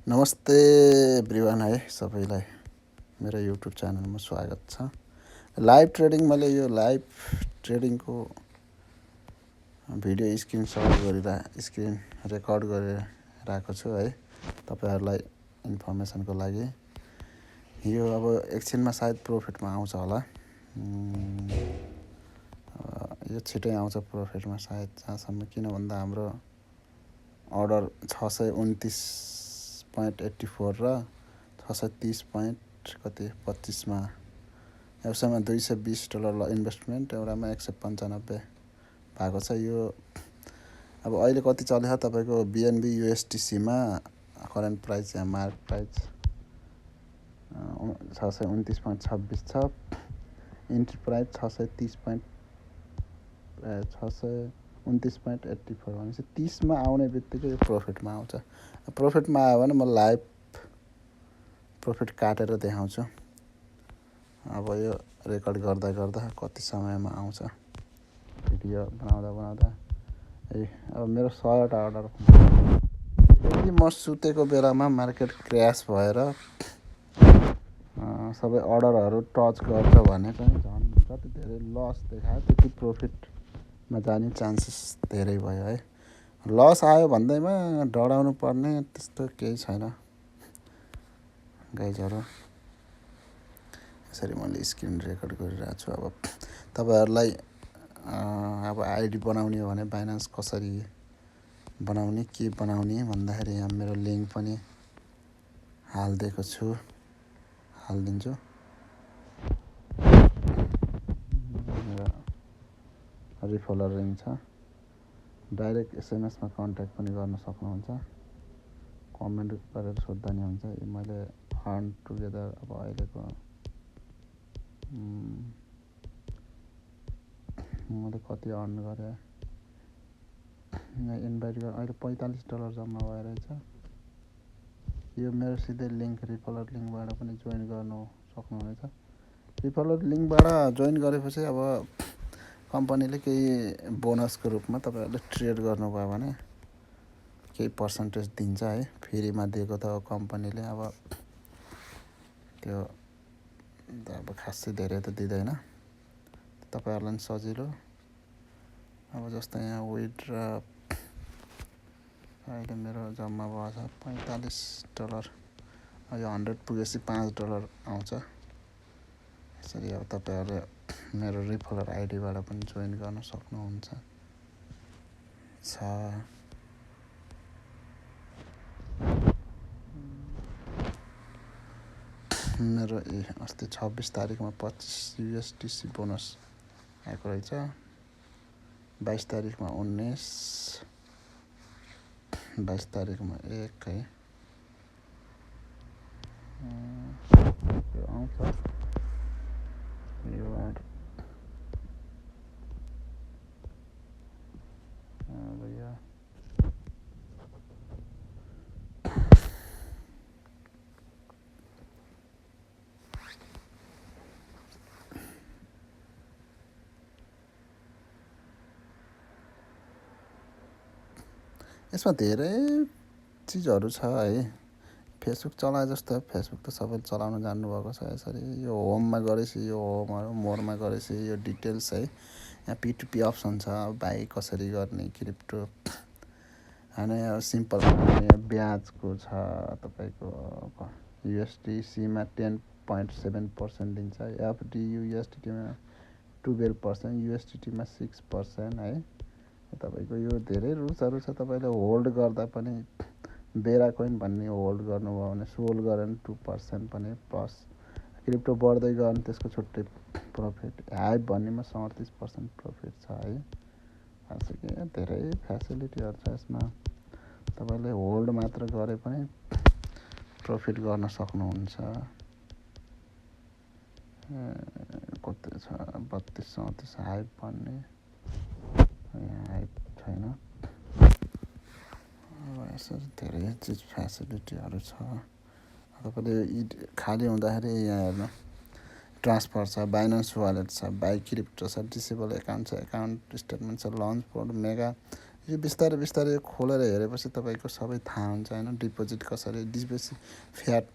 नमस्ते एभ्रिवान है सबैलाई मेरो युट्युब च्यानलमा स्वागत छ। लाइभ ट्रेडिङ मैले यो लाइभ ट्रेडिङको भिडियो स्क्रिन रेकर्ड गरिरहेको छु है तपाईँहरूलाई इन्फर्मेसनको लागि। यो अब एकछिनमा सायद प्रोफिटमा आउँछ होला। यो छिटै आउँछ प्रोफिटमा सायद, जहाँसम्म किन भन्दा हाम्रो अर्डर 629.84 र 630.25 मा एउटामा $220 इन्भेस्टमेन्ट, एउटामा 195 भएको छ। यो अब अहिले कति चल्यो तपाईँको BNB USDC मा करेन्ट प्राइस या मार्क प्राइस 629.26 छ। इन्ट्री प्राइस 629.84 भनेपछि 30 मा आउने बित्तिकै यो प्रोफिटमा आउँछ। प्रोफिटमा आयो भने म लाइभ प्रोफिट काटेर देखाउँछु। अब यो रेकर्ड गर्दा गर्दा कति समयमा आउँछ भिडियो बनाउँदा अब मेरो 100वटा अर्डर यदि म सुतेको बेलामा मार्केट क्र्यास भएर सबै अर्डरहरू टच गर्छ भने चाहिँ झन् जति धेरै लस देखायो त्यति प्रोफिटमा जाने चान्सेस धेरै भयो है। लस आयो भन्दैमा डराउनु पर्ने त्यस्तो केही छैन गाइजहरू। यसरी मैले स्क्रिन रेकर्ड गरिरहेको छु। अब तपाईँहरूलाई अब आइडी बनाउने हो भने बाइनान्स कसरी बनाउने, के बनाउने भन्दाखेरि यहाँ मेरो लिङ्क पनि हालिदिएको छु, हालिदिन्छु। मेरो रिफलर लिङ्क छ। डाइरेक्ट SMS मा कन्ट्याक्ट पनि गर्न सक्नुहुन्छ। कमेन्ट गरेर सोद्धा नि हुन्छ। मैले अर्न टुगेदर अब अहिलेको मैले कति अर्न गरेँ इन्भाइट गरेँ, अहिले $45 जम्मा भइरहेछ। यो मेरो सिधै लिङ्क रिफलर लिङ्कबाट पनि जोइन गर्नु सक्नुहुनेछ। रिफलर लिङ्कबाट जोइन गरेपछि अब कम्पनीले केही बोनसको रूपमा तपाईँहरूले ट्रेड गर्नुभयो भने केही पर्सेन्टेज दिन्छ है। फ्रीमा दिएको त कम्पनीले अब त्यो अब खासै धेरै त दिँदैन, तपाईँहरूलाई पनि सजिलो। अब जस्तै यहाँ विथड्र अहिले मेरो जम्मा भएछ $45। यो 100 पुगेपछि $5 आउँछ। यसरी अब तपाईँहरूले मेरो रिफलर आइडीबाट पनि जोइन गर्न सक्नुहुन्छ। मेरो अस्ति 26 तारिकमा 25 USDC बोनस आएको रहेछ। 22 तारिकमा 19, 22 तारिकमा 1 है। यो आउँछ यो यसमा धेरै चिजहरू छ है। फेसबुक चलाए जस्तो फेसबुक त सबैले चलाउन जान्नुभएको छ। यसरी यो होममा गरेपछि यो होमहरू, मोरमा गरेपछि यो डिटेल्स है। यहाँ P2P अप्सन छ, बाई कसरी गर्ने क्रिप्टो होइन। यहाँ सिम्पल ब्याजको छ तपाईँको USDC मा 10.7% दिन्छ, FDU USDT-मा 12%, USDT-मा 6% है। तपाईँको यो धेरै रुल्सहरू छ। तपाईँले होल्ड गर्दा पनि बेरा कोइन भन्ने होल्ड गर्नुभयो भने सोल्ड गऱ्यो भने 2% पनि प्लस। क्रिप्टो बढ्दै गयो भने त्यसको छुट्टै प्रफिट। हाइप भन्नेमा 37% प्रफिट छ है। खासै के धेरै फेसिलिटीहरू छ यसमा। तपाईँले होल्ड मात्र गरे पनि प्रफिट गर्न सक्नुहुन्छ। कति छ 32-34 हाइप भन्ने, हाइप छैन। यसरी धेरै चिज फेसिलिटीहरू छ। तपाईँले खाली हुँदाखेरि यहाँ हेर्नु ट्रान्सफर छ, बाइनान्स वालेट छ, बाई क्रिप्टो छ, डिसेबल एकाउन्ट छ, एकाउन्ट स्टेटमेन्ट छ, लन्च पोर्ट, मेगा यो बिस्तारै बिस्तारै खोलेर हेरेपछि तपाईँको सबै थाहा हुन्छ होइन। डिपोजिट कसरी, फियाट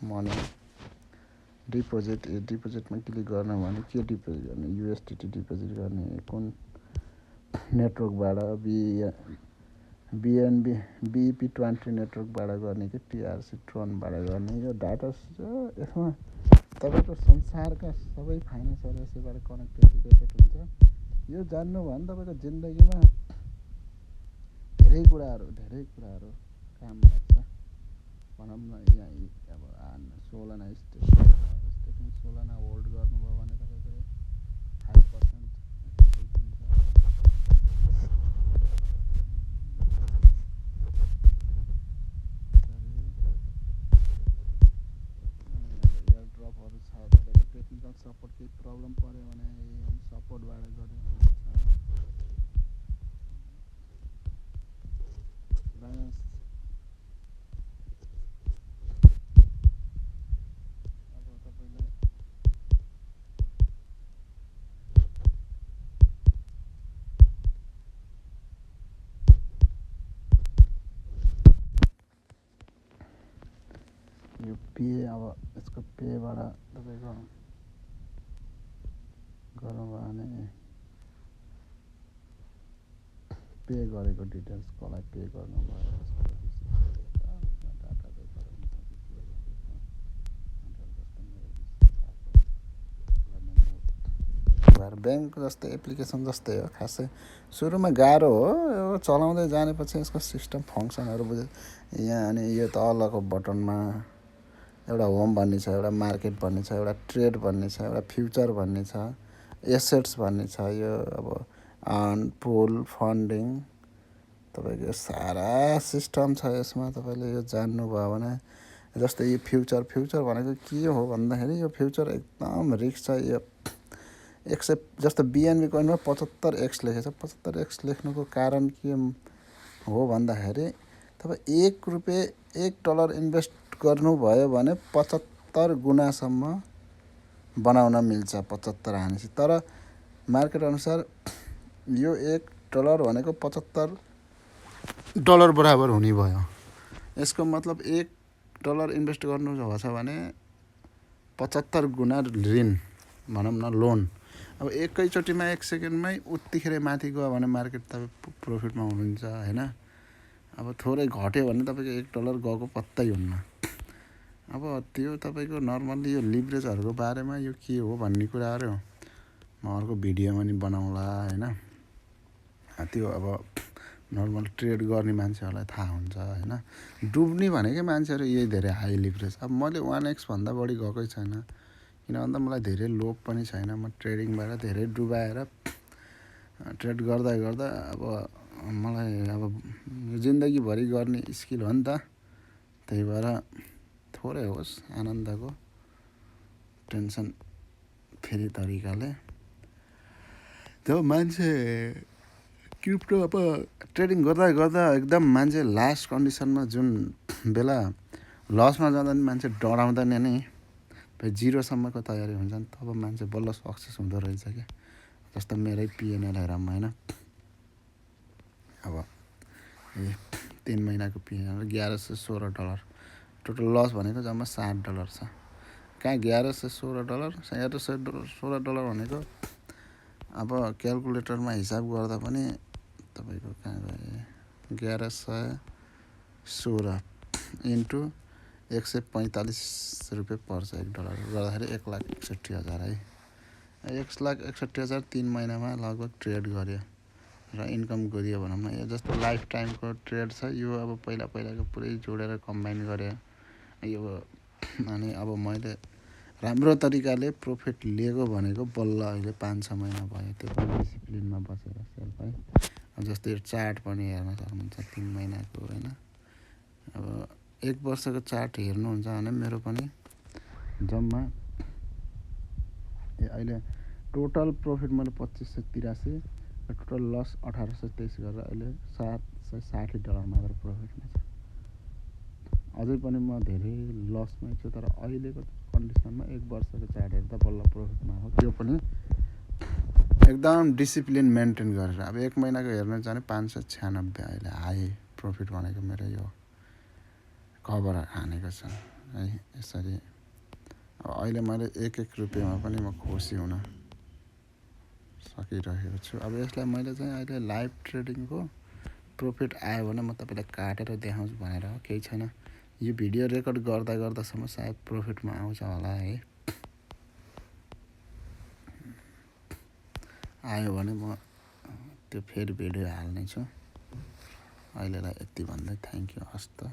मनी डिपोजिटमा क्लिक गर्नु भने के डिपोजिट गर्ने, युएसडिटी डिपोजिट गर्ने, कुन नेटवर्कबाट, बिएनबी BEP20 नेटवर्कबाट गर्ने कि टिआरसी ट्रोनबाट गर्ने। यो डाटा यसमा तपाईँको संसारका सबै फाइनेन्सियल यसैबाट कनेक्टेड हुन्छ। यो जान्नु भयो भने तपाईँको जिन्दगीमा धेरै कुराहरू काम लाग्छ। भनौँ न यहाँ अब सोलना स्टेसन सोलना होल्ड गर्नुभयो भने तपाईँको 5% एयरड्रपहरू छ। तपाईँको टेक्निकल सपोर्ट केही प्रब्लम पऱ्यो भने सपोर्टबाट गर्नु हुन्छ। अब तपाईँले यो पे, अब यसको पेबाट तपाईँको गर्नुभयो भने पे गरेको डिटेल्स कसलाई पे गर्नुभयो ब्याङ्क जस्तै एप्लिकेसन जस्तै हो। खासै सुरुमा गाह्रो हो, चलाउँदै जानेपछि यसको सिस्टम फङ्सनहरू बुझ्यो। यहाँ अनि यो तलको बटनमा एउटा होम भन्ने छ, एउटा मार्केट भन्ने छ, एउटा ट्रेड भन्ने छ, एउटा फ्युचर भन्ने छ, एसेट्स भन्ने छ। यो अब अर्न, पुल, फन्डिङ, तपाईँको सारा सिस्टम छ यसमा। तपाईँले यो जान्नुभयो भने जस्तै यो फ्युचर भनेको के हो भन्दाखेरि यो फ्युचर एकदम रिस्क छ। यो 100 जस्तो बिएनबी कोइनमा 75x लेखेको छ। 75x लेख्नुको कारण के हो भन्दाखेरि तपाईँ $1 इन्भेस्ट गर्नुभयो भने 75 गुणासम्म बनाउन मिल्छ। 75 हानेपछि, तर मार्केट अनुसार यो $1 भनेको $75 बराबर हुने भयो। यसको मतलब $1 इन्भेस्ट गर्नु छ भने 75 गुणा ऋण भनौँ न, लोन। अब एकैचोटिमा 1 सेकेन्डमै उत्तिखेर माथि गयो भने मार्केट तपाईँ प्रफिटमा हुनुहुन्छ होइन। अब थोरै घट्यो भने तपाईँको $1 गएको पत्तै हुन्न। अब त्यो तपाईँको नर्मल्ली यो लिभरेजहरूको बारेमा यो के हो भन्ने कुराहरू म अर्को भिडियोमा नि बनाउँला होइन। त्यो अब नर्मल ट्रेड गर्ने मान्छेहरूलाई थाहा हुन्छ होइन। डुब्ने भनेकै मान्छेहरू यही धेरै हाई लिभरेज। अब मैले 1x भन्दा बढी गएकै छैन, किन भन्दा मलाई धेरै लोभ पनि छैन। म ट्रेडिङबाट धेरै डुबाएर ट्रेड गर्दा अब मलाई अब जिन्दगीभरि गर्ने स्किल हो नि त। त्यही भएर थोरै होस् आनन्दको, टेन्सन फ्री तरिकाले त्यो मान्छे क्रिप्टो अब ट्रेडिङ गर्दा एकदम मान्छे लास्ट कन्डिसनमा जुन बेला लसमा जाँदा नि मान्छे डराउँदैन नि, जिरोसम्मको तयारी हुन्छ नि, तब मान्छे बल्ल सक्सेस हुँदो रहेछ क्या। जस्तो मेरै पिएनएल हेरौँ होइन। अब 3 महिनाको पिएनएल $1116, टोटल लस भनेको जम्मा $60 छ। कहाँ $1116, $1116 भनेको अब क्यालकुलेटरमा हिसाब गर्दा पनि तपाईँको कहाँ गयो, 1116 इन्टु 145 रुपियाँ पर्छ $1 गर्दाखेरि 1,61,000 है। 1,61,000 3 महिनामा लगभग ट्रेड गर्यो र इन्कम गरियो भनौँ न। यो जस्तो लाइफ टाइमको ट्रेड छ। यो अब पहिलाको पुरै जोडेर कम्बाइन गरे यो। अनि अब मैले राम्रो तरिकाले प्रफिट लिएको भनेको बल्ल अहिले 5-6 महिना भयो। त्यो पनि डिसिप्लिनमा बसेर सेल्फ है। जस्तै यो चार्ट पनि हेर्न सक्नुहुन्छ 3 महिनाको होइन। अब 1 वर्षको चार्ट हेर्नुहुन्छ भने मेरो पनि जम्मा अहिले टोटल प्रफिट मैले $2583 र टोटल लस $1823 गरेर अहिले $760 मात्र प्रफिटमा छ। अझै पनि म धेरै लसमै छु, तर अहिलेको कन्डिसनमा 1 वर्षको चार्ट हेर्दा बल्ल प्रफिटमा हो। त्यो पनि एकदम डिसिप्लिन मेन्टेन गरेर। अब 1 महिनाको हेर्न जाने 596 अहिले हाई प्रफिट भनेको मेरो यो कभर हानेको छ है। यसरी अब अहिले मैले 1-1 रुपियाँमा पनि म खुसी हुन सकिरहेको छु। अब यसलाई मैले चाहिँ अहिले लाइभ ट्रेडिङको प्रफिट आयो भने म तपाईँलाई काटेर देखाउँछु भनेर हो, केही छैन। यो भिडियो रेकर्ड गर्दा गर्दासम्म सायद प्रफिटमा आउँछ होला है। आयो भने म त्यो फेरि भिडियो हाल्नेछु। अहिलेलाई यति भन्दै थ्याङ्क यू, हस् त।